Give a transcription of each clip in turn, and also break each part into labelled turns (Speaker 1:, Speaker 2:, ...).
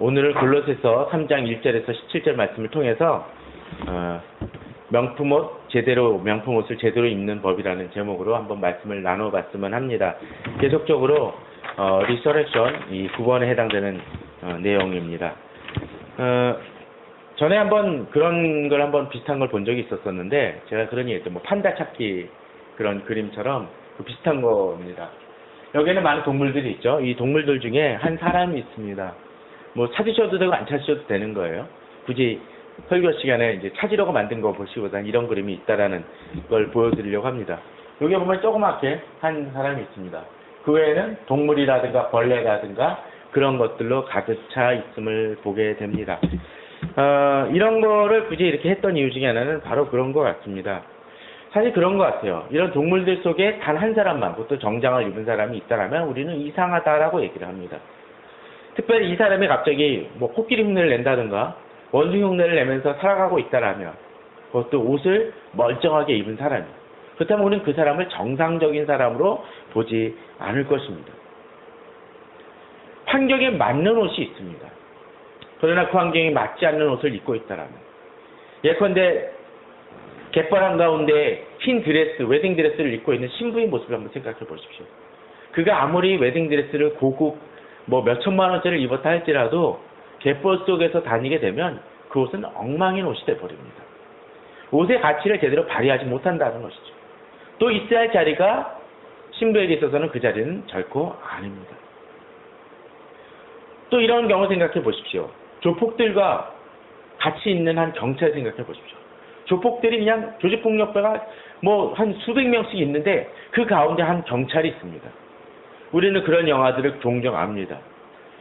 Speaker 1: 오늘은 골로새서 3장 1절에서 17절 말씀을 통해서 명품옷 명품옷을 제대로 입는 법이라는 제목으로 한번 말씀을 나눠봤으면 합니다. 계속적으로 리서렉션 이 9번에 해당되는 내용입니다. 전에 한번 그런 걸 한번 비슷한 걸 본 적이 있었었는데 제가 그런 얘기 했죠. 뭐 판다 찾기 그런 그림처럼 그 비슷한 겁니다. 여기에는 많은 동물들이 있죠. 이 동물들 중에 한 사람이 있습니다. 뭐 찾으셔도 되고 안 찾으셔도 되는 거예요. 굳이 설교 시간에 이제 찾으려고 만든 거 보시고선 이런 그림이 있다라는 걸 보여드리려고 합니다. 여기 보면 조그맣게 한 사람이 있습니다. 그 외에는 동물이라든가 벌레라든가 그런 것들로 가득 차 있음을 보게 됩니다. 이런 거를 굳이 이렇게 했던 이유 중에 하나는 바로 그런 것 같습니다. 사실 그런 것 같아요. 이런 동물들 속에 단 한 사람만, 그것도 정장을 입은 사람이 있다라면 우리는 이상하다라고 얘기를 합니다. 특별히 이 사람이 갑자기 뭐 코끼리 흉내를 낸다든가 원숭이 흉내를 내면서 살아가고 있다라면 그것도 옷을 멀쩡하게 입은 사람이에요. 그렇다면 우리는 그 사람을 정상적인 사람으로 보지 않을 것입니다. 환경에 맞는 옷이 있습니다. 그러나 그 환경에 맞지 않는 옷을 입고 있다라면 예컨대 갯벌 한가운데 흰 드레스, 웨딩 드레스를 입고 있는 신부의 모습을 한번 생각해 보십시오. 그가 아무리 웨딩 드레스를 고급 뭐 몇천만 원짜리를 입었다 할지라도 갯벌 속에서 다니게 되면 그 옷은 엉망인 옷이 되어버립니다. 옷의 가치를 제대로 발휘하지 못한다는 것이죠. 또 있어야 할 자리가 신부에게 있어서는 그 자리는 결코 아닙니다. 또 이런 경우 생각해 보십시오. 조폭들과 같이 있는 한 경찰 생각해 보십시오. 조폭들이 그냥 조직폭력배가 뭐 한 수백 명씩 있는데 그 가운데 한 경찰이 있습니다. 우리는 그런 영화들을 종종 압니다.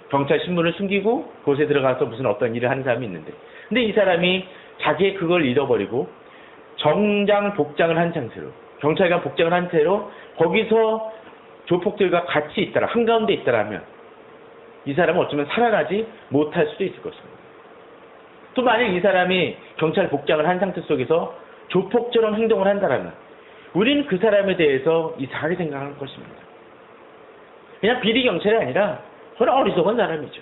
Speaker 1: 경찰 신분을 숨기고 그곳에 들어가서 무슨 어떤 일을 하는 사람이 있는데 근데 이 사람이 자기의 그걸 잃어버리고 정장 복장을 한 상태로 경찰관 복장을 한 채로 거기서 조폭들과 같이 있다라 한가운데 있다라면 이 사람은 어쩌면 살아나지 못할 수도 있을 것입니다. 또 만약 이 사람이 경찰 복장을 한 상태 속에서 조폭처럼 행동을 한다라면 우리는 그 사람에 대해서 이상하게 생각할 것입니다. 그냥 비리 경찰이 아니라 그런 어리석은 사람이죠.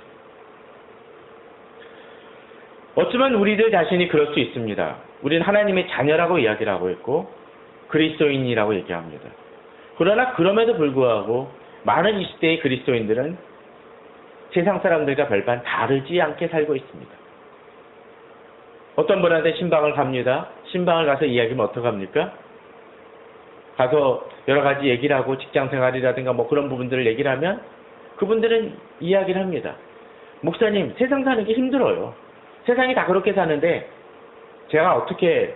Speaker 1: 어쩌면 우리들 자신이 그럴 수 있습니다. 우리는 하나님의 자녀라고 이야기를 하고 있고 그리스도인이라고 얘기합니다. 그러나 그럼에도 불구하고 많은 20대의 그리스도인들은 세상 사람들과 별반 다르지 않게 살고 있습니다. 어떤 분한테 신방을 갑니다. 신방을 가서 이야기하면 어떡합니까? 가서 여러 가지 얘기를 하고 직장생활이라든가 뭐 그런 부분들을 얘기를 하면 그분들은 이야기를 합니다. 목사님, 세상 사는 게 힘들어요. 세상이 다 그렇게 사는데 제가 어떻게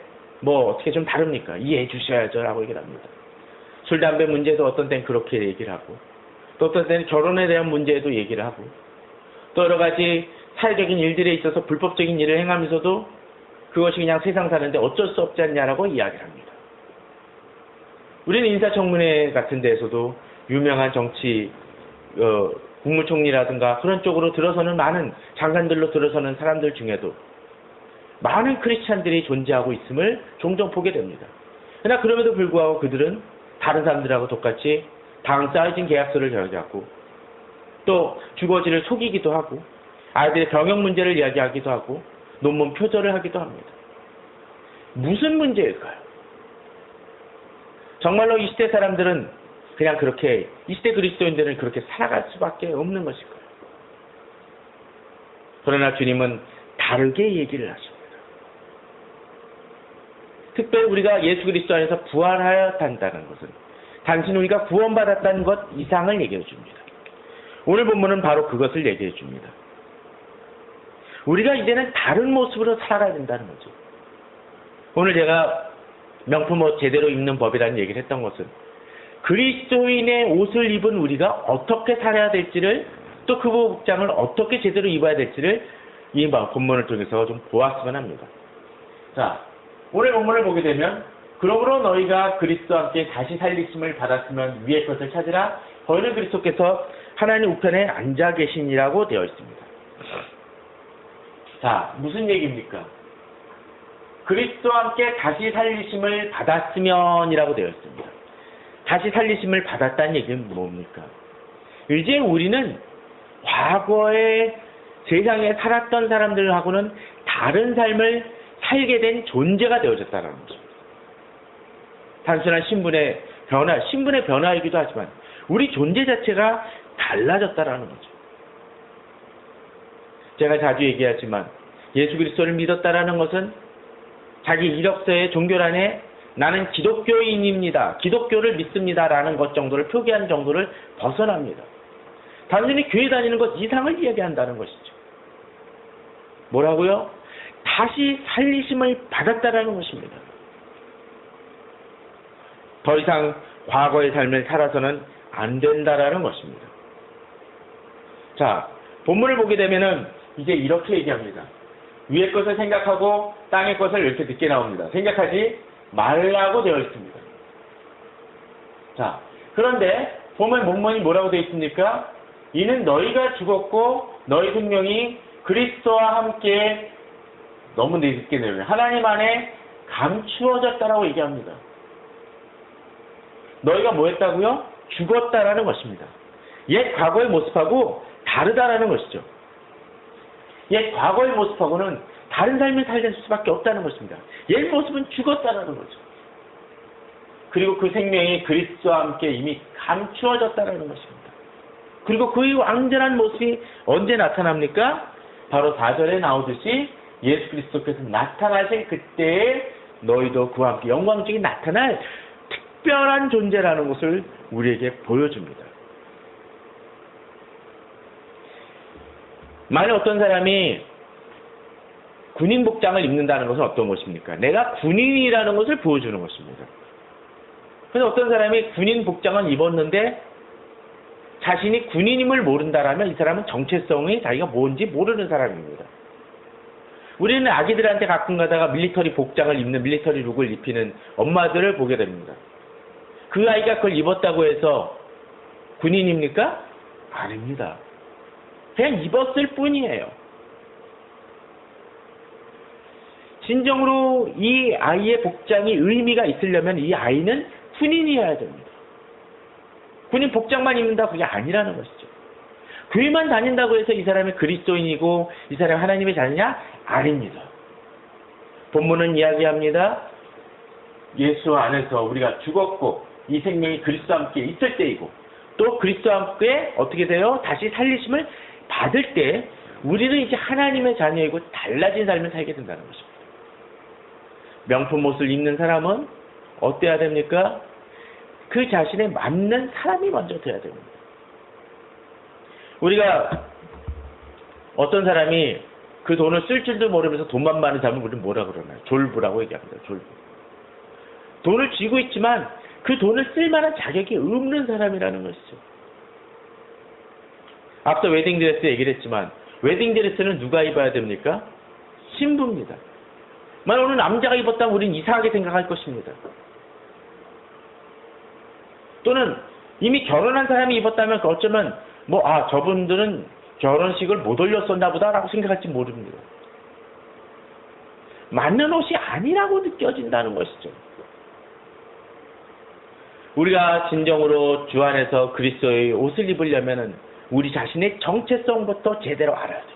Speaker 1: 좀 다릅니까? 이해해 주셔야죠 라고 얘기를 합니다. 술, 담배 문제도 어떤 때는 그렇게 얘기를 하고 또 어떤 때는 결혼에 대한 문제도 얘기를 하고 또 여러 가지 사회적인 일들에 있어서 불법적인 일을 행하면서도 그것이 그냥 세상 사는데 어쩔 수 없지 않냐라고 이야기를 합니다. 우리는 인사청문회 같은 데에서도 유명한 정치 국무총리라든가 그런 쪽으로 들어서는 많은 장관들로 들어서는 사람들 중에도 많은 크리스찬들이 존재하고 있음을 종종 보게 됩니다. 그러나 그럼에도 불구하고 그들은 다른 사람들하고 똑같이 당 쌓여진 계약서를 결제하고 또 주거지를 속이기도 하고 아이들의 병역 문제를 이야기하기도 하고 논문 표절을 하기도 합니다. 무슨 문제일까요? 정말로 이 시대 사람들은 그냥 그렇게 이 시대 그리스도인들은 그렇게 살아갈 수밖에 없는 것일 거예요. 그러나 주님은 다르게 얘기를 하십니다. 특별히 우리가 예수 그리스도 안에서 부활하였다는 것은 단순히 우리가 구원받았다는 것 이상을 얘기해 줍니다. 오늘 본문은 바로 그것을 얘기해 줍니다. 우리가 이제는 다른 모습으로 살아가야 된다는 거죠. 오늘 제가 명품옷 제대로 입는 법이라는 얘기를 했던 것은 그리스도인의 옷을 입은 우리가 어떻게 살아야 될지를 또 그 복장을 어떻게 제대로 입어야 될지를 이 본문을 통해서 좀 보았으면 합니다. 자, 오늘 본문을 보게 되면 그러므로 너희가 그리스도와 함께 다시 살리심을 받았으면 위의 것을 찾으라. 거기는 그리스도께서 하나님 우편에 앉아 계시니라고 되어 있습니다. 자, 무슨 얘기입니까? 그리스도와 함께 다시 살리심을 받았으면이라고 되어 있습니다. 다시 살리심을 받았다는 얘기는 뭡니까? 이제 우리는 과거에 세상에 살았던 사람들하고는 다른 삶을 살게 된 존재가 되어졌다는 거죠. 단순한 신분의 변화이기도 하지만 우리 존재 자체가 달라졌다라는 거죠. 제가 자주 얘기하지만 예수 그리스도를 믿었다라는 것은 자기 이력서의 종교란에 나는 기독교인입니다, 기독교를 믿습니다라는 것 정도를 표기한 정도를 벗어납니다. 단순히 교회 다니는 것 이상을 이야기한다는 것이죠. 뭐라고요? 다시 살리심을 받았다라는 것입니다. 더 이상 과거의 삶을 살아서는 안 된다라는 것입니다. 자, 본문을 보게 되면은 이제 이렇게 얘기합니다. 위의 것을 생각하고 땅의 것을 이렇게 늦게 나옵니다. 생각하지 말라고 되어 있습니다. 자, 그런데 보면 본문이 뭐라고 되어 있습니까? 이는 너희가 죽었고 너희 생명이 그리스도와 함께 너무 늦게 내려요. 하나님 안에 감추어졌다라고 얘기합니다. 너희가 뭐 했다고요? 죽었다라는 것입니다. 옛 과거의 모습하고 다르다라는 것이죠. 옛 과거의 모습하고는 다른 삶을 살릴 수밖에 없다는 것입니다. 옛 모습은 죽었다라는 거죠. 그리고 그 생명이 그리스도와 함께 이미 감추어졌다라는 것입니다. 그리고 그의 완전한 모습이 언제 나타납니까? 바로 4절에 나오듯이 예수 그리스도께서 나타나실 그때에 너희도 그와 함께 영광중에 나타날 특별한 존재라는 것을 우리에게 보여줍니다. 만약 어떤 사람이 군인 복장을 입는다는 것은 어떤 것입니까? 내가 군인이라는 것을 보여주는 것입니다. 그래서 어떤 사람이 군인 복장을 입었는데 자신이 군인임을 모른다라면 이 사람은 정체성이 자기가 뭔지 모르는 사람입니다. 우리는 아기들한테 가끔 가다가 밀리터리 복장을 입는, 밀리터리 룩을 입히는 엄마들을 보게 됩니다. 그 아이가 그걸 입었다고 해서 군인입니까? 아닙니다. 그냥 입었을 뿐이에요. 진정으로 이 아이의 복장이 의미가 있으려면 이 아이는 군인이어야 됩니다. 군인 복장만 입는다 그게 아니라는 것이죠. 교회만 다닌다고 해서 이 사람이 그리스도인이고 이 사람이 하나님의 자녀냐? 아닙니다. 본문은 이야기합니다. 예수 안에서 우리가 죽었고 이 생명이 그리스도와 함께 있을 때이고 또 그리스도와 함께 어떻게 돼요? 다시 살리심을 받을 때 우리는 이제 하나님의 자녀이고 달라진 삶을 살게 된다는 것입니다. 명품 옷을 입는 사람은 어때야 됩니까? 그 자신에 맞는 사람이 먼저 돼야 됩니다. 우리가 어떤 사람이 그 돈을 쓸 줄도 모르면서 돈만 많은 사람은 우리는 뭐라 그러나요? 졸부라고 얘기합니다. 졸부. 돈을 쥐고 있지만 그 돈을 쓸 만한 자격이 없는 사람이라는 것이죠. 앞서 웨딩드레스 얘기를 했지만 웨딩드레스는 누가 입어야 됩니까? 신부입니다. 만약 오늘 남자가 입었다면 우리는 이상하게 생각할 것입니다. 또는 이미 결혼한 사람이 입었다면 어쩌면 저분들은 결혼식을 못 올렸었나 보다라고 생각할지 모릅니다. 맞는 옷이 아니라고 느껴진다는 것이죠. 우리가 진정으로 주 안에서 그리스도의 옷을 입으려면 우리 자신의 정체성부터 제대로 알아야 됩니다.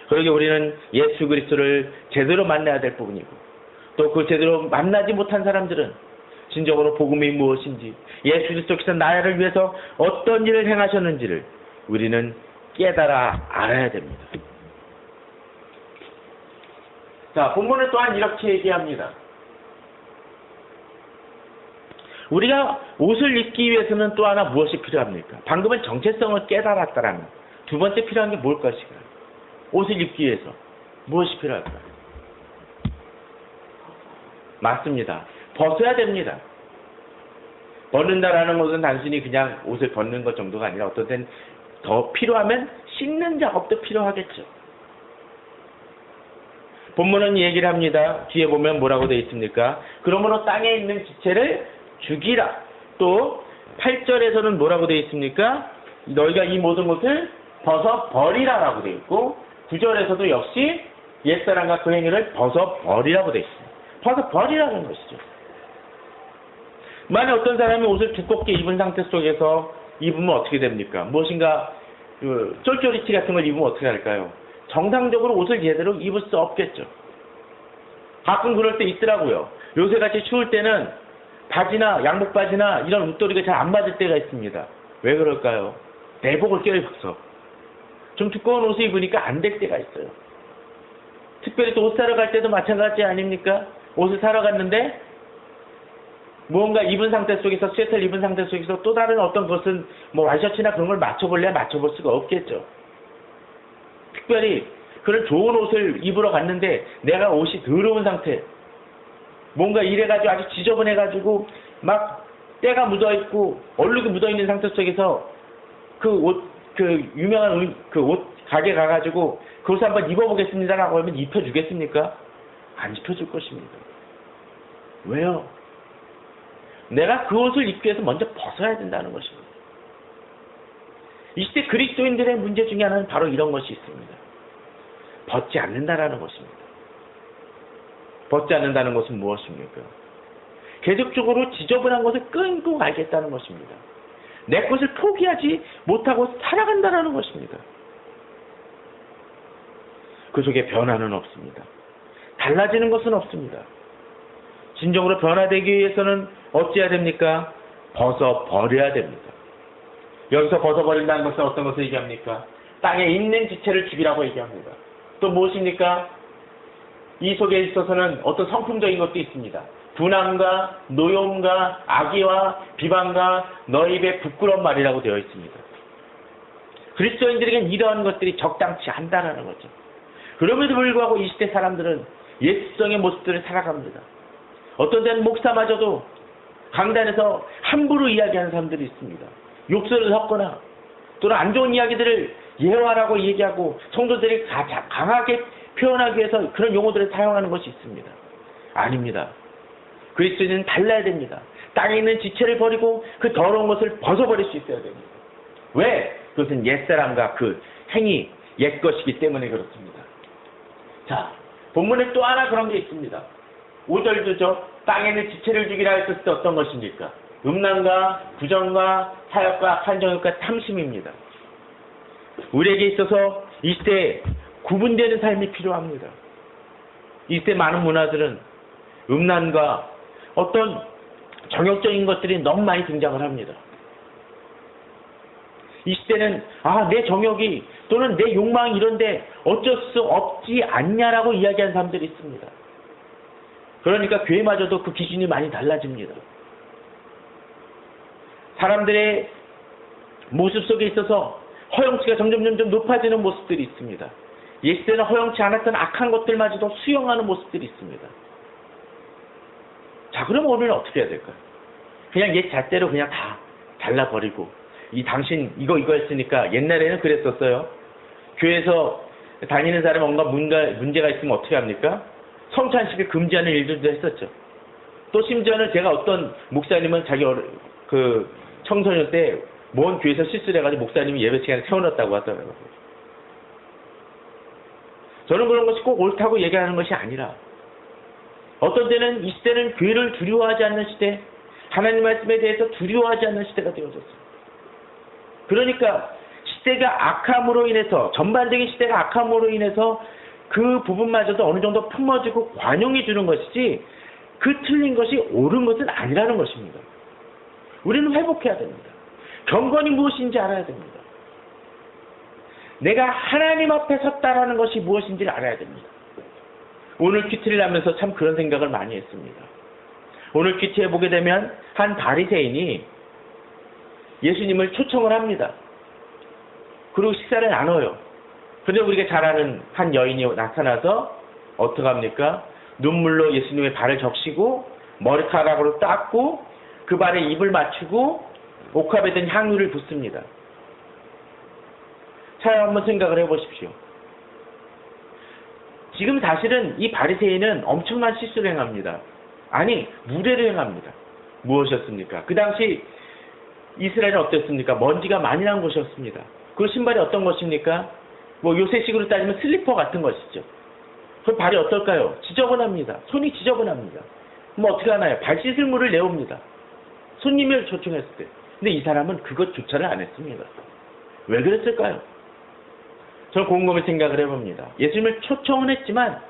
Speaker 1: 그러게 우리는 예수 그리스도를 제대로 만나야 될 부분이고 또 그 제대로 만나지 못한 사람들은 진정으로 복음이 무엇인지 예수 그리스도께서 나를 위해서 어떤 일을 행하셨는지를 우리는 깨달아 알아야 됩니다. 자, 본문은 또한 이렇게 얘기합니다. 우리가 옷을 입기 위해서는 또 하나 무엇이 필요합니까? 방금은 정체성을 깨달았다라는 두 번째 필요한 게 뭘 것인가? 옷을 입기 위해서 무엇이 필요할까요? 맞습니다. 벗어야 됩니다. 벗는다라는 것은 단순히 그냥 옷을 벗는 것 정도가 아니라 어떤 때는 더 필요하면 씻는 작업도 필요하겠죠. 본문은 얘기를 합니다. 뒤에 보면 뭐라고 되어 있습니까? 그러므로 땅에 있는 지체를 죽이라. 또 8절에서는 뭐라고 되어 있습니까? 너희가 이 모든 것을 벗어버리라라고 되어 있고 9절에서도 역시 옛사람과 그 행위를 벗어버리라고 되어 있습니다. 벗어버리라는 것이죠. 만약 어떤 사람이 옷을 두껍게 입은 상태 속에서 입으면 어떻게 됩니까? 무엇인가 쫄쫄이티 같은 걸 입으면 어떻게 할까요? 정상적으로 옷을 제대로 입을 수 없겠죠. 가끔 그럴 때 있더라고요. 요새같이 추울 때는 바지나 양복 바지나 이런 웃도리가 잘 안 맞을 때가 있습니다. 왜 그럴까요? 내복을 껴입어서 좀 두꺼운 옷을 입으니까 안 될 때가 있어요. 특별히 또 옷 사러 갈 때도 마찬가지 아닙니까? 옷을 사러 갔는데 무언가 입은 상태 속에서, 스웨터를 입은 상태 속에서 또 다른 어떤 것은 뭐 와이셔츠나 그런 걸 맞춰볼래야 맞춰볼 수가 없겠죠. 특별히 그런 좋은 옷을 입으러 갔는데 내가 옷이 더러운 상태, 뭔가 이래가지고 아주 지저분해가지고 막 때가 묻어있고 얼룩이 묻어있는 상태 속에서 그 유명한 그 옷 가게 가가지고 그 옷을 한번 입어보겠습니다라고 하면 입혀주겠습니까? 안 입혀줄 것입니다. 왜요? 내가 그 옷을 입기 위해서 먼저 벗어야 된다는 것입니다. 이 시대 그리스도인들의 문제 중에 하나는 바로 이런 것이 있습니다. 벗지 않는다라는 것입니다. 벗지 않는다는 것은 무엇입니까? 계속적으로 지저분한 것을 끙끙 앓겠다는 것입니다. 내 것을 포기하지 못하고 살아간다는 것입니다. 그 속에 변화는 없습니다. 달라지는 것은 없습니다. 진정으로 변화되기 위해서는 어찌해야 됩니까? 벗어버려야 됩니다. 여기서 벗어버린다는 것은 어떤 것을 얘기합니까? 땅에 있는 지체를 죽이라고 얘기합니다. 또 무엇입니까? 이 속에 있어서는 어떤 성품적인 것도 있습니다. 분함과 노여움과 악의와 비방과 너희 입에 부끄러운 말이라고 되어 있습니다. 그리스도인들에겐 이러한 것들이 적당치 않다라는 거죠. 그럼에도 불구하고 이 시대 사람들은 예수성의 모습들을 살아갑니다. 어떤 데는 목사마저도 강단에서 함부로 이야기하는 사람들이 있습니다. 욕설을 섞거나 또는 안 좋은 이야기들을 예화라고 얘기하고 성도들이 강하게 표현하기 위해서 그런 용어들을 사용하는 것이 있습니다. 아닙니다. 그리스도인은 달라야 됩니다. 땅에 있는 지체를 버리고 그 더러운 것을 벗어버릴 수 있어야 됩니다. 왜? 그것은 옛사람과 그 행위, 옛것이기 때문에 그렇습니다. 자, 본문에 또 하나 그런 게 있습니다. 5절도죠. 땅에 있는 지체를 죽이라 했을 때 어떤 것입니까? 음란과 부정과 사역과 한정욕과 탐심입니다. 우리에게 있어서 이 시대에 구분되는 삶이 필요합니다. 이 시대 많은 문화들은 음란과 어떤 정욕적인 것들이 너무 많이 등장을 합니다. 이 시대는 내 정욕이 또는 내 욕망이 이런데 어쩔 수 없지 않냐라고 이야기하는 사람들이 있습니다. 그러니까 교회마저도 그 기준이 많이 달라집니다. 사람들의 모습 속에 있어서 허용치가 점점 높아지는 모습들이 있습니다. 옛시대는 허용치 않았던 악한 것들마저도 수용하는 모습들이 있습니다. 자, 그럼 오늘은 어떻게 해야 될까요? 그냥 옛 잣대로 그냥 다 잘라버리고 당신 이거 했으니까 옛날에는 그랬었어요. 교회에서 다니는 사람이 뭔가 문제가 있으면 어떻게 합니까? 성찬식을 금지하는 일들도 했었죠. 또 심지어는 제가 어떤 목사님은 자기 청소년 때 먼 교회에서 실수를 해가지고 목사님이 예배 시간에 세워놨다고 하더라고요. 저는 그런 것이 꼭 옳다고 얘기하는 것이 아니라 어떤 때는 이 시대는 교회를 두려워하지 않는 시대, 하나님 말씀에 대해서 두려워하지 않는 시대가 되어졌어요. 그러니까 시대가 악함으로 인해서, 전반적인 시대가 악함으로 인해서 그 부분마저도 어느 정도 품어지고 관용해 주는 것이지 그 틀린 것이 옳은 것은 아니라는 것입니다. 우리는 회복해야 됩니다. 경건이 무엇인지 알아야 됩니다. 내가 하나님 앞에 섰다라는 것이 무엇인지를 알아야 됩니다. 오늘 큐티를 하면서 참 그런 생각을 많이 했습니다. 오늘 큐티에 보게 되면 한 바리새인이 예수님을 초청을 합니다. 그리고 식사를 나눠요. 그런데 우리가 잘 아는 한 여인이 나타나서 어떻게 합니까? 눈물로 예수님의 발을 적시고 머리카락으로 닦고 그 발에 입을 맞추고 옥합에 든 향유를 붓습니다. 자, 한번 생각을 해보십시오. 지금 사실은 이 바리새인은 엄청난 실수를 행합니다. 아니, 무례를 행합니다. 무엇이었습니까? 그 당시 이스라엘은 어땠습니까? 먼지가 많이 난 곳이었습니다. 그 신발이 어떤 것입니까? 뭐 요새식으로 따지면 슬리퍼 같은 것이죠. 그 발이 어떨까요? 지저분합니다. 손이 지저분합니다. 뭐 어떻게 하나요? 발 씻을 물을 내옵니다. 손님을 초청했을 때. 근데 이 사람은 그것조차를 안 했습니다. 왜 그랬을까요? 저는 곰곰이 생각을 해봅니다. 예수님을 초청은 했지만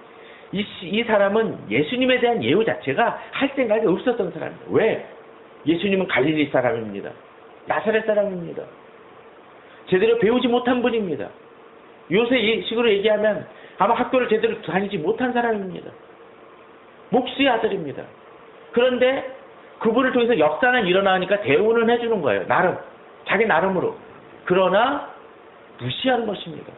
Speaker 1: 이 사람은 예수님에 대한 예우 자체가 할 생각이 없었던 사람입니다. 왜? 예수님은 갈릴리 사람입니다. 나사렛 사람입니다. 제대로 배우지 못한 분입니다. 요새 이 식으로 얘기하면 아마 학교를 제대로 다니지 못한 사람입니다. 목수의 아들입니다. 그런데 그분을 통해서 역사는 일어나니까 대우는 해주는 거예요. 나름. 자기 나름으로. 그러나 무시하는 것입니다.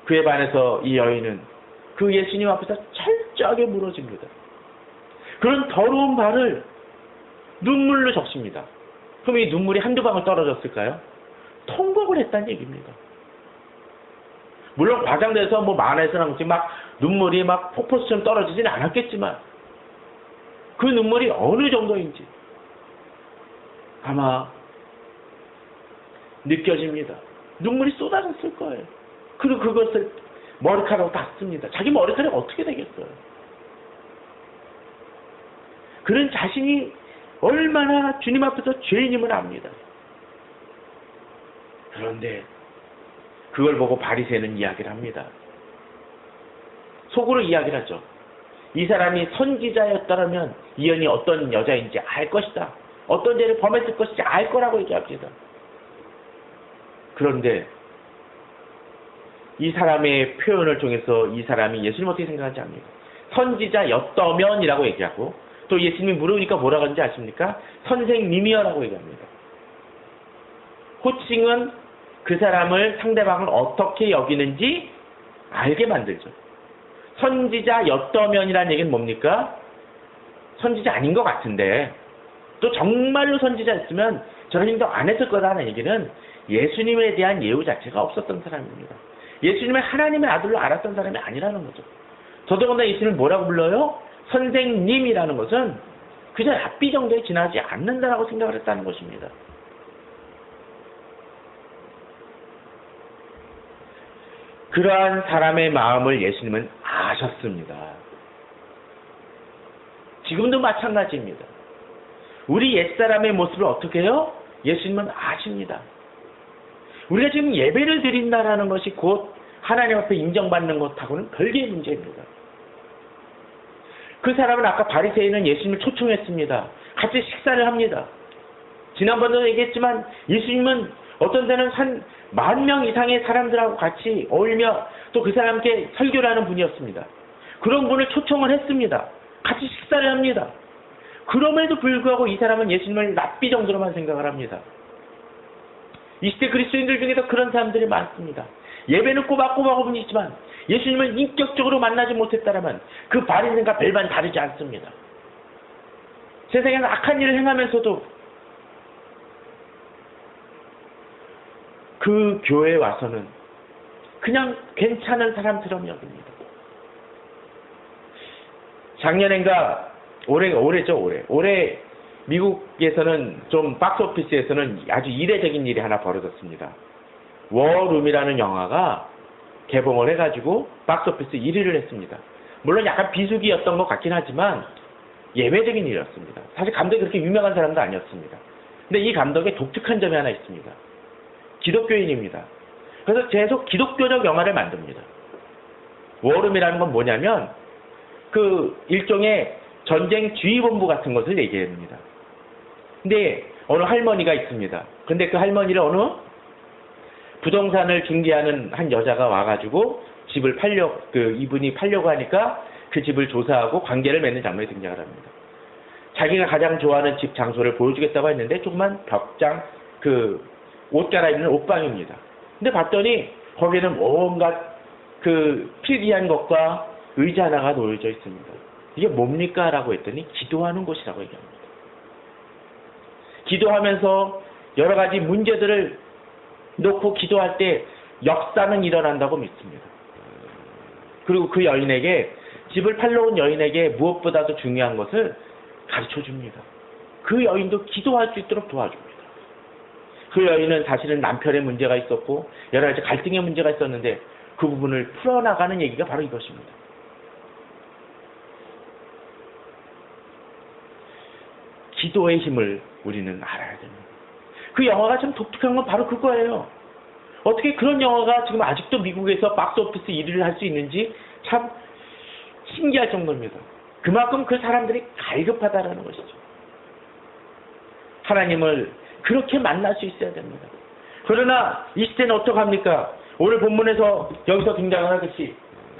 Speaker 1: 그에 반해서 이 여인은 그 예수님 앞에서 철저하게 무너집니다. 그런 더러운 발을 눈물로 적십니다. 그럼 이 눈물이 한두 방울 떨어졌을까요? 통곡을 했다는 얘기입니다. 물론 과장돼서 뭐 만화에서는 막 눈물이 막 폭포수처럼 떨어지지는 않았겠지만 그 눈물이 어느 정도인지 아마 느껴집니다. 눈물이 쏟아졌을 거예요. 그리고 그것을 머리카락으로 닦습니다. 자기 머리카락이 어떻게 되겠어요? 그런 자신이 얼마나 주님 앞에서 죄인임을 압니다. 그런데 그걸 보고 바리새인은 이야기를 합니다. 속으로 이야기를 하죠. 이 사람이 선지자였다면 이 여인이 어떤 여자인지 알 것이다. 어떤 죄를 범했을 것인지 알 거라고 얘기합니다. 그런데 이 사람의 표현을 통해서 이 사람이 예수님 어떻게 생각하는지 압니다. 선지자였다면이라고 얘기하고 또 예수님이 물으니까 뭐라고 하는지 아십니까? 선생님이여라고 얘기합니다. 호칭은 그 사람을 상대방을 어떻게 여기는지 알게 만들죠. 선지자였다면이라는 얘기는 뭡니까? 선지자 아닌 것 같은데 또 정말로 선지자였으면 저런 행동 안 했을 거라는 얘기는 예수님에 대한 예우 자체가 없었던 사람입니다. 예수님을 하나님의 아들로 알았던 사람이 아니라는 거죠. 더더군다나 예수님을 뭐라고 불러요? 선생님이라는 것은 그저 랍비 정도에 지나지 않는다라고 생각을 했다는 것입니다. 그러한 사람의 마음을 예수님은 아셨습니다. 지금도 마찬가지입니다. 우리 옛사람의 모습을 어떻게 해요? 예수님은 아십니다. 우리가 지금 예배를 드린다라는 것이 곧 하나님 앞에 인정받는 것하고는 별개의 문제입니다. 그 사람은 아까 바리새인은 예수님을 초청했습니다. 같이 식사를 합니다. 지난번에도 얘기했지만 예수님은 어떤 데는 10,000명 이상의 사람들하고 같이 어울며 또 그 사람께 설교를 하는 분이었습니다. 그런 분을 초청을 했습니다. 같이 식사를 합니다. 그럼에도 불구하고 이 사람은 예수님을 랍비 정도로만 생각을 합니다. 이 시대 그리스도인들 중에도 그런 사람들이 많습니다. 예배는 꼬박꼬박 오고 있지만 예수님을 인격적으로 만나지 못했다면 그 바리새인과 별반 다르지 않습니다. 세상에는 악한 일을 행하면서도 그 교회에 와서는 그냥 괜찮은 사람처럼 여깁니다. 작년인가 올해 미국에서는 좀 박스오피스에서는 아주 이례적인 일이 하나 벌어졌습니다. 워룸이라는 영화가 개봉을 해가지고 박스오피스 1위를 했습니다. 물론 약간 비수기였던 것 같긴 하지만 예외적인 일이었습니다. 사실 감독이 그렇게 유명한 사람도 아니었습니다. 근데 이 감독의 독특한 점이 하나 있습니다. 기독교인입니다. 그래서 계속 기독교적 영화를 만듭니다. 워룸이라는 건 뭐냐면 그 일종의 전쟁 지휘본부 같은 것을 얘기합니다. 근데 어느 할머니가 있습니다. 근데 그 할머니를 어느 부동산을 중개하는 한 여자가 와가지고 집을 이분이 팔려고 하니까 그 집을 조사하고 관계를 맺는 장면이 등장을 합니다. 자기가 가장 좋아하는 집 장소를 보여주겠다고 했는데 조그만 벽장 옷 갈아입는 옷방입니다. 근데 봤더니 거기에는 온갖 필기한 것과 의자 하나가 놓여져 있습니다. 이게 뭡니까? 라고 했더니 기도하는 곳이라고 얘기합니다. 기도하면서 여러 가지 문제들을 놓고 기도할 때 역사는 일어난다고 믿습니다. 그리고 그 여인에게 집을 팔러 온 여인에게 무엇보다도 중요한 것을 가르쳐 줍니다. 그 여인도 기도할 수 있도록 도와줍니다. 그 여인은 사실은 남편의 문제가 있었고 여러 가지 갈등의 문제가 있었는데 그 부분을 풀어나가는 얘기가 바로 이것입니다. 기도의 힘을 우리는 알아야 됩니다. 그 영화가 좀 독특한 건 바로 그거예요. 어떻게 그런 영화가 지금 아직도 미국에서 박스오피스 1위를 할 수 있는지 참 신기할 정도입니다. 그만큼 그 사람들이 갈급하다라는 것이죠. 하나님을 그렇게 만날 수 있어야 됩니다. 그러나 이 시대는 어떡합니까? 오늘 본문에서 여기서 등장을 하듯이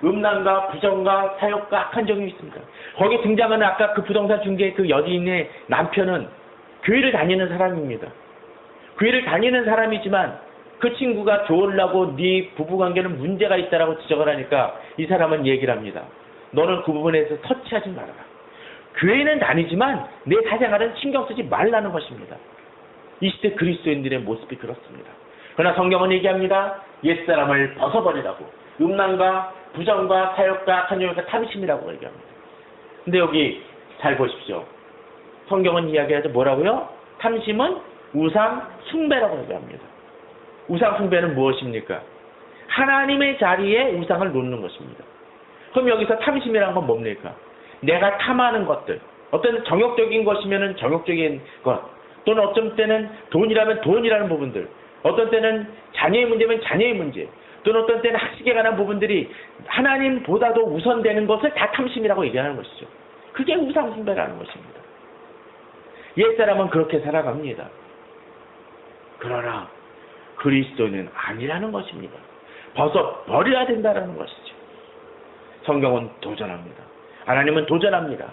Speaker 1: 음란과 부정과 사욕과 악한 정이 있습니다. 거기에 등장하는 아까 그 부동산 중개 그 여인의 남편은 교회를 다니는 사람입니다. 교회를 다니는 사람이지만 그 친구가 좋으려고 네 부부관계는 문제가 있다라고 지적을 하니까 이 사람은 얘기를 합니다. 너는 그 부분에서 터치하지 말아라. 교회는 다니지만 내 사생활은 신경 쓰지 말라는 것입니다. 이 시대 그리스도인들의 모습이 그렇습니다. 그러나 성경은 얘기합니다. 옛사람을 벗어버리라고. 음란과 부정과 사욕과 악한 영과 탐심이라고 얘기합니다. 근데 여기 잘 보십시오. 성경은 이야기하죠. 뭐라고요? 탐심은 우상 숭배라고 얘기합니다. 우상 숭배는 무엇입니까? 하나님의 자리에 우상을 놓는 것입니다. 그럼 여기서 탐심이라는 건 뭡니까? 내가 탐하는 것들. 어떤 정욕적인 것이면 정욕적인 것. 또는 어떤 때는 돈이라면 돈이라는 부분들. 어떤 때는 자녀의 문제면 자녀의 문제. 또는 어떤 때는 학식에 관한 부분들이 하나님보다도 우선되는 것을 다 탐심이라고 얘기하는 것이죠. 그게 우상 숭배라는 것입니다. 옛사람은 그렇게 살아갑니다. 그러나 그리스도는 아니라는 것입니다. 벗어버려야 된다는 것이죠. 성경은 도전합니다. 하나님은 도전합니다.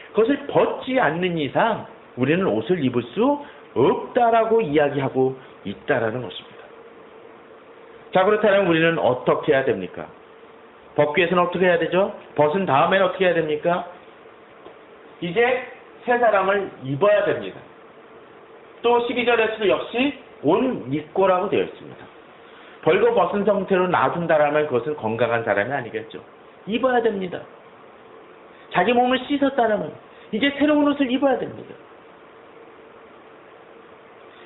Speaker 1: 그것을 벗지 않는 이상 우리는 옷을 입을 수 없다라고 이야기하고 있다라는 것입니다. 자, 그렇다면 우리는 어떻게 해야 됩니까? 벗기 위해서는 어떻게 해야 되죠? 벗은 다음에는 어떻게 해야 됩니까? 이제 새 사람을 입어야 됩니다. 또 12절에서도 역시 옷 입고라고 되어 있습니다. 벌거 벗은 상태로 놔둔다라면 그것은 건강한 사람이 아니겠죠. 입어야 됩니다. 자기 몸을 씻었다라면 이제 새로운 옷을 입어야 됩니다.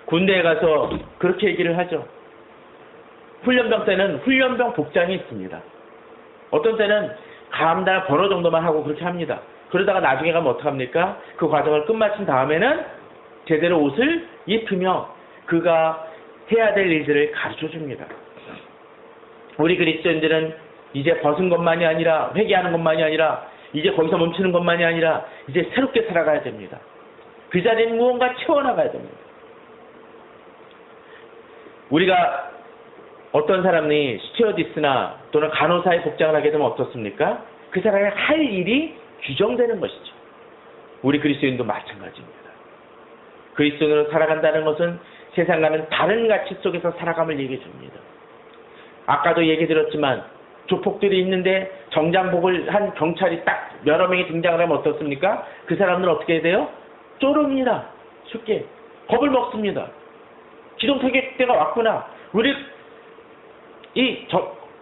Speaker 1: 군대에 가서 그렇게 얘기를 하죠. 훈련병 때는 훈련병 복장이 있습니다. 어떤 때는 가람당 번호 정도만 하고 그렇게 합니다. 그러다가 나중에 가면 어떡합니까? 그 과정을 끝마친 다음에는 제대로 옷을 입히며 그가 해야 될 일들을 가르쳐 줍니다. 우리 그리스도인들은 이제 벗은 것만이 아니라 회개하는 것만이 아니라 이제 거기서 멈추는 것만이 아니라 이제 새롭게 살아가야 됩니다. 그 자리는 무언가 채워나가야 됩니다. 우리가 어떤 사람이 스튜어디스나 또는 간호사의 복장을 하게 되면 어떻습니까? 그 사람이 할 일이 규정되는 것이죠. 우리 그리스도인도 마찬가지입니다. 그리스도인으로 살아간다는 것은 세상과는 다른 가치 속에서 살아감을 얘기해 줍니다. 아까도 얘기 드렸지만 조폭들이 있는데 정장복을 한 경찰이 딱 여러 명이 등장을 하면 어떻습니까? 그 사람들은 어떻게 해야 돼요? 쫄릅니다. 쉽게. 겁을 먹습니다. 기동태계 때가 왔구나. 우리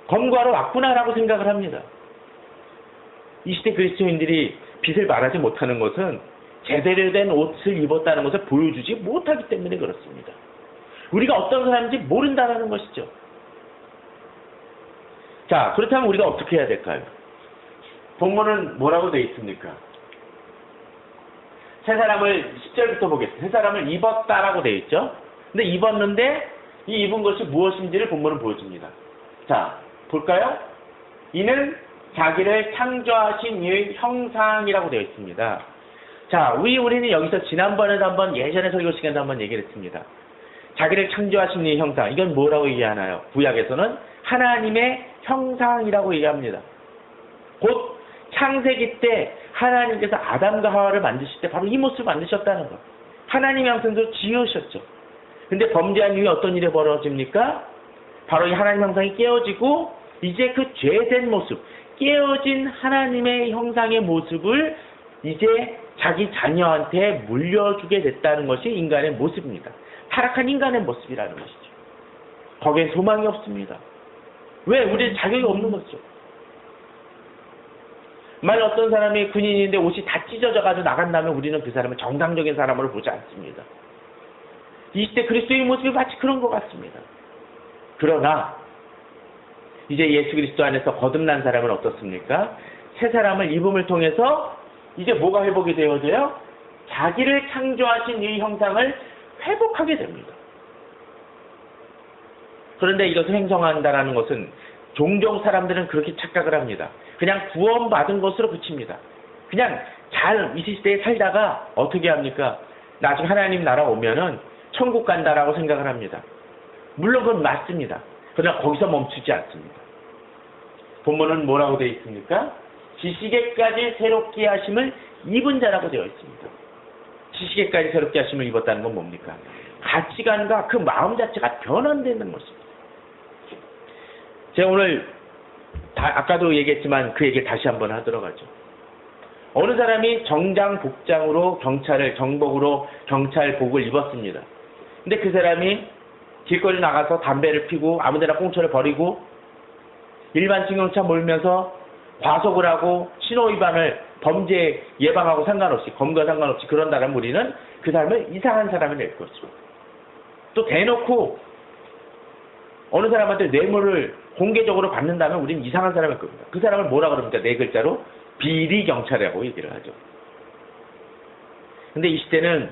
Speaker 1: 검거하러 왔구나라고 생각을 합니다. 이 시대 그리스도인들이 빛을 말하지 못하는 것은 제대로 된 옷을 입었다는 것을 보여주지 못하기 때문에 그렇습니다. 우리가 어떤 사람인지 모른다는 것이죠. 자, 그렇다면 우리가 어떻게 해야 될까요? 본문은 뭐라고 되어 있습니까? 새 사람을 10절부터 보겠습니다. 새 사람을 입었다라고 되어 있죠. 근데 입었는데 이 입은 것이 무엇인지를 본문은 보여줍니다. 자, 볼까요? 이는 자기를 창조하신 이의 형상이라고 되어 있습니다. 자, 우리는 여기서 지난번에도 한번 예전에 설교 시간에도 한번 얘기를 했습니다. 자기를 창조하신 이의 형상, 이건 뭐라고 얘기하나요? 구약에서는 하나님의 형상이라고 얘기합니다. 곧 창세기 때 하나님께서 아담과 하와를 만드실 때 바로 이 모습을 만드셨다는 것. 하나님의 형상도 지으셨죠. 근데 범죄한 이후에 어떤 일이 벌어집니까? 바로 이 하나님 형상이 깨어지고 이제 그 죄된 모습, 깨어진 하나님의 형상의 모습을 이제 자기 자녀한테 물려주게 됐다는 것이 인간의 모습입니다. 타락한 인간의 모습이라는 것이죠. 거기에 소망이 없습니다. 왜? 우리는 자격이 없는 거죠. 만약 어떤 사람이 군인인데 옷이 다 찢어져가지고 나간다면 우리는 그 사람을 정상적인 사람으로 보지 않습니다. 이 시대 그리스도의 모습이 마치 그런 것 같습니다. 그러나 이제 예수 그리스도 안에서 거듭난 사람은 어떻습니까? 새 사람을 입음을 통해서 이제 뭐가 회복이 되어져요? 자기를 창조하신 이 형상을 회복하게 됩니다. 그런데 이것을 행성한다라는 것은 종종 사람들은 그렇게 착각을 합니다. 그냥 구원받은 것으로 그칩니다. 그냥 잘 이 시대에 살다가 어떻게 합니까? 나중에 하나님 나라 오면은 천국 간다라고 생각을 합니다. 물론 그건 맞습니다. 그러나 거기서 멈추지 않습니다. 본문은 뭐라고 되어 있습니까? 지식에까지 새롭게 하심을 입은 자라고 되어 있습니다. 지식에까지 새롭게 하심을 입었다는 건 뭡니까? 가치관과 그 마음 자체가 변환되는 것입니다. 제가 오늘 아까도 얘기했지만 그 얘기를 다시 한번 하도록 하죠. 어느 사람이 정장 복장으로 정복으로 경찰복을 입었습니다. 근데 그 사람이 길거리 나가서 담배를 피고 아무데나 꽁초를 버리고 일반 승용차 몰면서 과속을 하고 신호위반을 범죄 예방하고 상관없이 검과 상관없이 그런다면 우리는 그 사람을 이상한 사람을 낼 것이고 또 대놓고 어느 사람한테 뇌물을 공개적으로 받는다면 우리는 이상한 사람일 겁니다. 그 사람을 뭐라 그럽니까? 네 글자로 비리경찰이라고 얘기를 하죠. 근데 이 시대는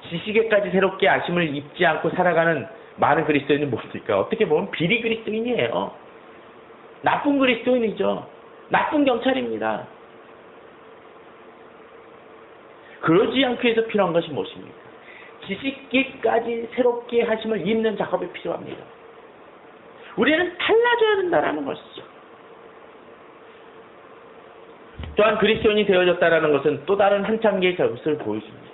Speaker 1: 지식에까지 새롭게 아심을 입지 않고 살아가는 많은 그리스도인은 뭡니까? 어떻게 보면 비리 그리스도인이에요. 나쁜 그리스도인이죠. 나쁜 경찰입니다. 그러지 않기 위해서 필요한 것이 무엇입니까? 지식에까지 새롭게 하심을 입는 작업이 필요합니다. 우리는 달라져야 된다는 것이죠. 또한 그리스도인이 되어졌다는 것은 또 다른 한 단계의 것을 보여줍니다.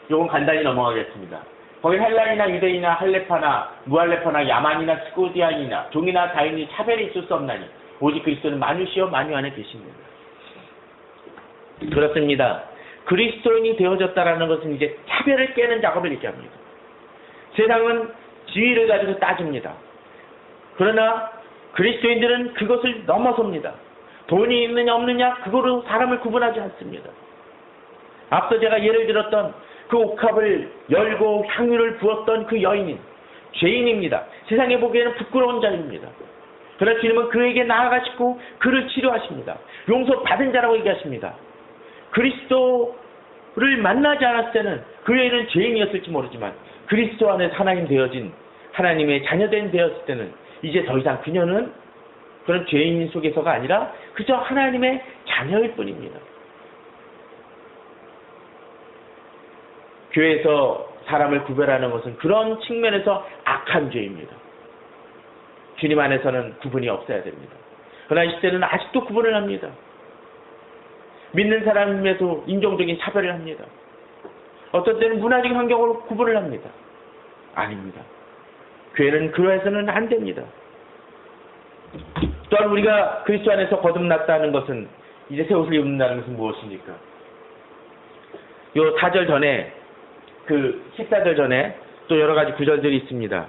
Speaker 1: 이건 간단히 넘어가겠습니다. 거기 헬라이나 유대인이나 할레파나 무할레파나 야만이나 스고디아인이나 종이나 다인이 차별이 있을 수 없나니 오직 그리스도는 만유시여 만유 안에 계십니다. 그렇습니다. 그리스도인이 되어졌다는 것은 이제 차별을 깨는 작업을 얘기합니다. 세상은 지위를 가지고 따집니다. 그러나 그리스도인들은 그것을 넘어섭니다. 돈이 있느냐 없느냐 그거로 사람을 구분하지 않습니다. 앞서 제가 예를 들었던 그 옥합을 열고 향유를 부었던 그 여인은 죄인입니다. 세상에 보기에는 부끄러운 자입니다. 그러나 주님은 그에게 나아가시고 그를 치료하십니다. 용서받은 자라고 얘기하십니다. 그리스도를 만나지 않았을 때는 그 여인은 죄인이었을지 모르지만 그리스도 안에서 하나님 되어진 하나님의 자녀된 되었을 때는 이제 더 이상 그녀는 그런 죄인 속에서가 아니라 그저 하나님의 자녀일 뿐입니다. 교회에서 사람을 구별하는 것은 그런 측면에서 악한 죄입니다. 주님 안에서는 구분이 없어야 됩니다. 그러나 이 시대는 아직도 구분을 합니다. 믿는 사람에도 인종적인 차별을 합니다. 어떤 때는 문화적인 환경으로 구분을 합니다. 아닙니다. 교회는 그러해서는 안 됩니다. 또한 우리가 그리스도 안에서 거듭났다는 것은 이제 새 옷을 입는다는 것은 무엇입니까? 요 4절 전에 그 14절 전에 또 여러 가지 구절들이 있습니다.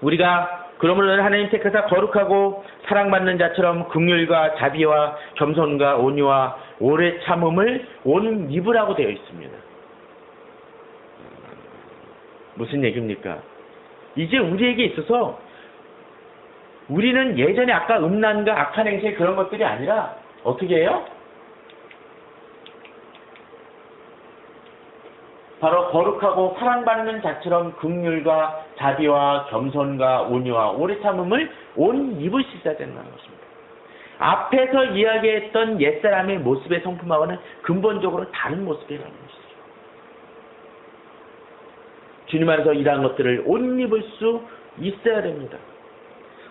Speaker 1: 우리가 그러므로 하나님 택하사 거룩하고 사랑받는 자처럼 긍휼과 자비와 겸손과 온유와 오래 참음을 온 입으라고 되어 있습니다. 무슨 얘기입니까? 이제 우리에게 있어서 우리는 예전에 아까 음란과 악한 행실 그런 것들이 아니라 어떻게 해요? 바로 거룩하고 사랑받는 자처럼 긍휼과 자비와 겸손과 온유와 오래 참음을 온 입을 씻어야 된다는 것입니다. 앞에서 이야기했던 옛사람의 모습의 성품하고는 근본적으로 다른 모습이라는 것이죠. 주님 안에서 이러한 것들을 옷 입을 수 있어야 됩니다.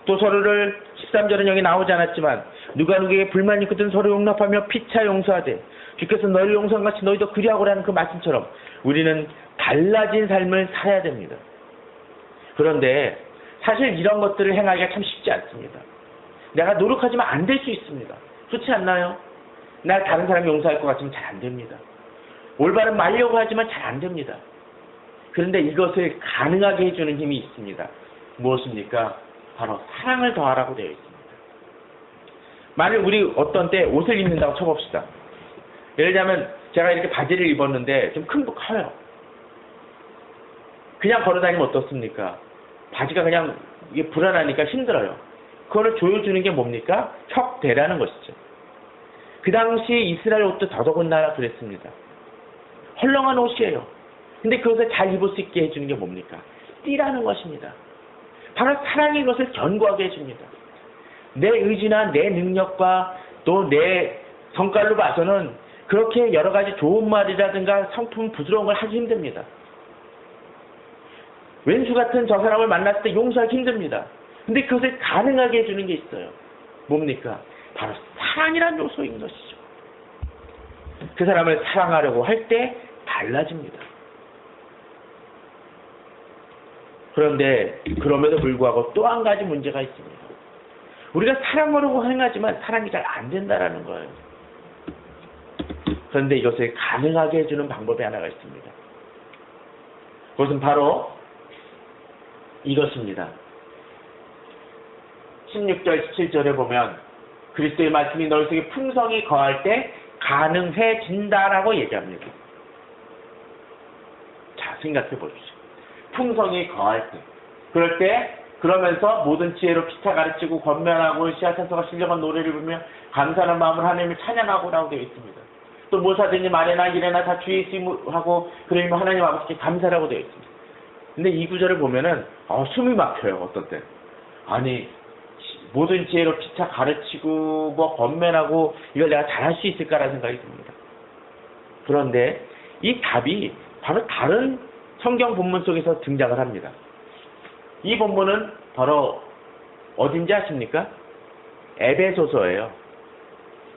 Speaker 1: 또 서로를 13절은 여기 나오지 않았지만 누가 누구에게 불만이 있거든 서로 용납하며 피차 용서하되 주께서 너희를 용서한 같이 너희도 그리하고라는 그 말씀처럼 우리는 달라진 삶을 살아야 됩니다. 그런데 사실 이런 것들을 행하기가 참 쉽지 않습니다. 내가 노력하지만 안 될 수 있습니다. 그렇지 않나요? 날 다른 사람이 용서할 것 같으면 잘 안 됩니다. 올바른 말려고 하지만 잘 안 됩니다. 그런데 이것을 가능하게 해주는 힘이 있습니다. 무엇입니까? 바로 사랑을 더하라고 되어 있습니다. 만일 우리 어떤 때 옷을 입는다고 쳐봅시다. 예를 들자면 제가 이렇게 바지를 입었는데 좀 커요. 그냥 걸어다니면 어떻습니까? 바지가 그냥 이게 불안하니까 힘들어요. 그거를 조여주는 게 뭡니까? 혁대라는 것이죠. 그 당시 이스라엘 옷도 더더군다나 그랬습니다. 헐렁한 옷이에요. 근데 그것을 잘 입을 수 있게 해주는 게 뭡니까? 띠라는 것입니다. 바로 사랑이 것을 견고하게 해줍니다. 내 의지나 내 능력과 또 내 성깔로 봐서는 그렇게 여러 가지 좋은 말이라든가 성품 부드러운 걸 하기 힘듭니다. 왼수 같은 저 사람을 만났을 때 용서하기 힘듭니다. 근데 그것을 가능하게 해주는 게 있어요. 뭡니까? 바로 사랑이란 요소인 것이죠. 그 사람을 사랑하려고 할 때 달라집니다. 그런데 그럼에도 불구하고 또 한 가지 문제가 있습니다. 우리가 사랑하려고 행하지만 사랑이 잘 안 된다라는 거예요. 그런데 이것을 가능하게 해주는 방법이 하나가 있습니다. 그것은 바로 이것입니다. 16절, 17절에 보면 그리스도의 말씀이 너희 속에 풍성히 거할 때 가능해진다라고 얘기합니다. 자, 생각해 보십시오. 풍성히 거할 때. 그럴 때 그러면서 모든 지혜로 피차 가르치고 권면하고 시아찬송과 신령한 노래를 부르며 감사하는 마음으로 하나님을 찬양하고라고 되어 있습니다. 또 무엇하든지 말에나 이래나 다 주의 쓰임하고 그러면 하나님 아버지께 감사라고 되어 있습니다. 근데 이 구절을 보면은 숨이 막혀요. 어떤 때. 아니 모든 지혜로 피차 가르치고 뭐 권면하고 이걸 내가 잘할 수 있을까라는 생각이 듭니다. 그런데 이 답이 바로 다른 성경 본문 속에서 등장을 합니다. 이 본문은 바로 어딘지 아십니까? 에베소서예요.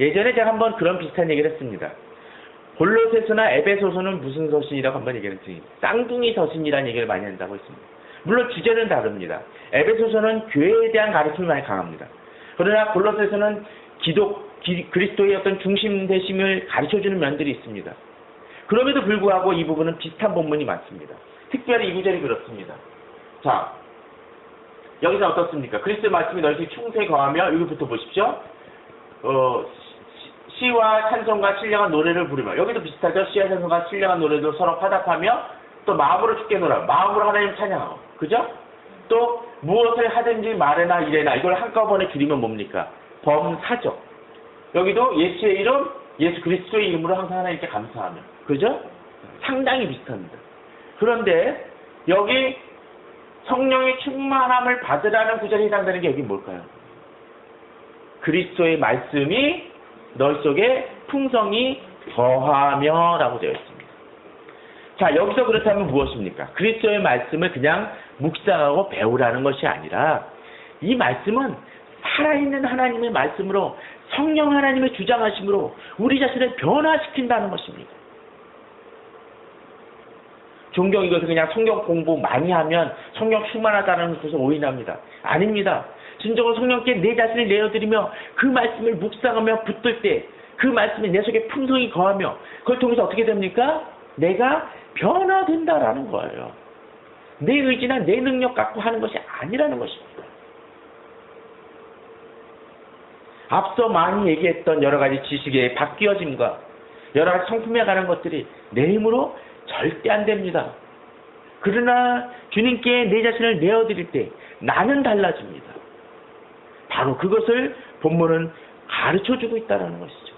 Speaker 1: 예전에 제가 한번 그런 비슷한 얘기를 했습니다. 골로새서나 에베소서는 무슨 서신이라고 한번 얘기를 했습니다. 쌍둥이 서신이라는 얘기를 많이 한다고 했습니다. 물론 주제는 다릅니다. 에베소서는 교회에 대한 가르침이 많이 강합니다. 그러나 골로새서는 그리스도의 어떤 중심 되심을 가르쳐주는 면들이 있습니다. 그럼에도 불구하고 이 부분은 비슷한 본문이 많습니다. 특별히 이 구절이 그렇습니다. 자, 여기서 어떻습니까? 그리스도의 말씀이 너희에게 충성히 거하며 여기부터 보십시오. 시와 찬송과 신령한 노래를 부르며 여기도 비슷하죠. 시와 찬송과 신령한 노래도 서로 화답하며 또 마음으로 주께 놀아 마음으로 하나님 찬양하고 그죠? 또 무엇을 하든지 말해나 이래나 이걸 한꺼번에 줄이면 뭡니까? 범사죠. 여기도 예수의 이름 예수 그리스도의 이름으로 항상 하나님께 감사하며 그죠? 상당히 비슷합니다. 그런데 여기 성령의 충만함을 받으라는 구절에 해당되는 게 여기 뭘까요? 그리스도의 말씀이 너희 속에 풍성히 거하며 라고 되어 있습니다. 자, 여기서 그렇다면 무엇입니까? 그리스도의 말씀을 그냥 묵상하고 배우라는 것이 아니라 이 말씀은 살아있는 하나님의 말씀으로 성령 하나님의 주장하심으로 우리 자신을 변화시킨다는 것입니다. 종교 이것을 그냥 성경 공부 많이 하면 성령 충만하다는 것을 오인합니다. 아닙니다. 진정으로 성령께 내 자신을 내어드리며 그 말씀을 묵상하며 붙들 때 그 말씀이 내 속에 풍성히 거하며 그걸 통해서 어떻게 됩니까? 내가 변화된다라는 거예요. 내 의지나 내 능력 갖고 하는 것이 아니라는 것입니다. 앞서 많이 얘기했던 여러 가지 지식의 바뀌어짐과 여러 가지 성품에 관한 것들이 내 힘으로 절대 안 됩니다. 그러나 주님께 내 자신을 내어드릴 때 나는 달라집니다. 바로 그것을 본문은 가르쳐주고 있다는 것이죠.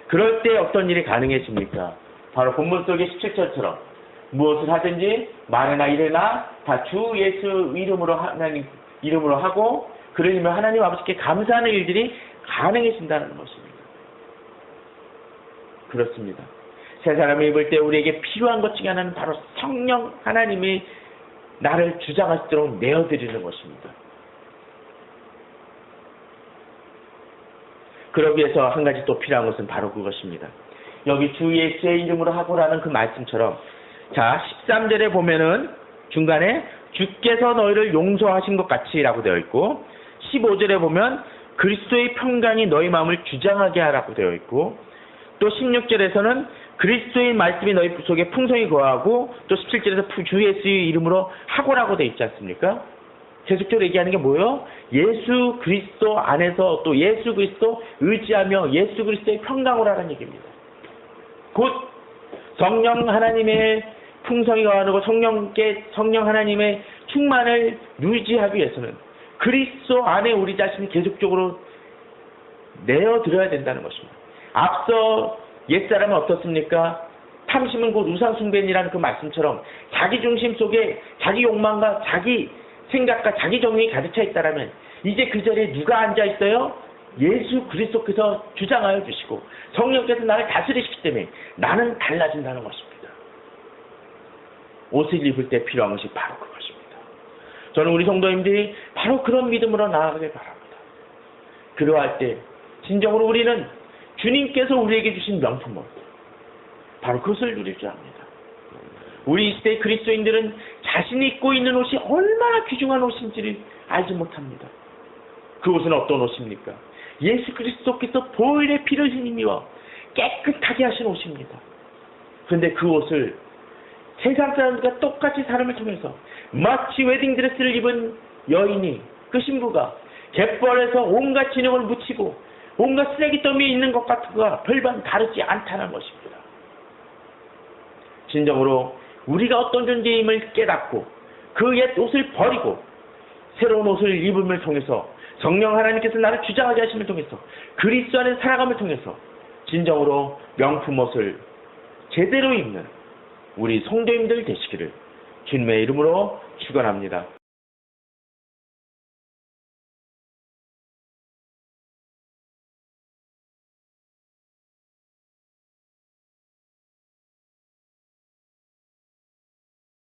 Speaker 1: 그럴 때 어떤 일이 가능해집니까? 바로 본문 속의 17절처럼 무엇을 하든지 말이나 이래나 다 주 예수 이름으로 하나님 이름으로 하고 그러면 하나님 아버지께 감사하는 일들이 가능해진다는 것입니다. 그렇습니다. 새 사람을 입을 때 우리에게 필요한 것 중에 하나는 바로 성령 하나님이 나를 주장할 수 있도록 내어드리는 것입니다. 그러기 위해서 한 가지 또 필요한 것은 바로 그것입니다. 여기 주 예수의 이름으로 하고라는 그 말씀처럼 자 13절에 보면은 중간에 주께서 너희를 용서하신 것 같이 라고 되어 있고 15절에 보면 그리스도의 평강이 너희 마음을 주장하게 하라고 되어 있고 또 16절에서는 그리스도의 말씀이 너희 속에 풍성히 거하고 또 17절에서 주 예수의 이름으로 하고라고 되어 있지 않습니까? 계속적으로 얘기하는 게 뭐예요? 예수 그리스도 안에서 또 예수 그리스도 의지하며 예수 그리스도의 평강으로 하라는 얘기입니다. 곧 성령 하나님의 풍성히 거하고 성령 하나님의 충만을 유지하기 위해서는 그리스도 안에 우리 자신이 계속적으로 내어드려야 된다는 것입니다. 앞서 옛사람은 어떻습니까? 탐심은 곧 우상숭배니라는 그 말씀처럼 자기 중심 속에 자기 욕망과 자기 생각과 자기 정욕이 가득 차 있다라면 이제 그 자리에 누가 앉아 있어요? 예수 그리스도께서 주장하여 주시고 성령께서 나를 다스리시기 때문에 나는 달라진다는 것입니다. 옷을 입을 때 필요한 것이 바로 그것입니다. 저는 우리 성도님들이 바로 그런 믿음으로 나아가길 바랍니다. 그러할 때 진정으로 우리는 주님께서 우리에게 주신 명품을 바로 그것을 누릴 줄 압니다. 우리 이 시대의 그리스도인들은 자신이 입고 있는 옷이 얼마나 귀중한 옷인지를 알지 못합니다. 그 옷은 어떤 옷입니까? 예수 그리스도께서 보혈의 피를 힘입어 깨끗하게 하신 옷입니다. 그런데 그 옷을 세상 사람들과 똑같이 사람을 통해서 마치 웨딩드레스를 입은 여인이 그 신부가 갯벌에서 온갖 진흙을 묻히고 온갖 쓰레기 더미에 있는 것 같은가 별반 다르지 않다는 것입니다. 진정으로 우리가 어떤 존재임을 깨닫고 그 옛 옷을 버리고 새로운 옷을 입음을 통해서 성령 하나님께서 나를 주장하게 하심을 통해서 그리스도 안에 살아감을 통해서 진정으로 명품 옷을 제대로 입는 우리 성도님들 되시기를 주님의 이름으로 축원합니다.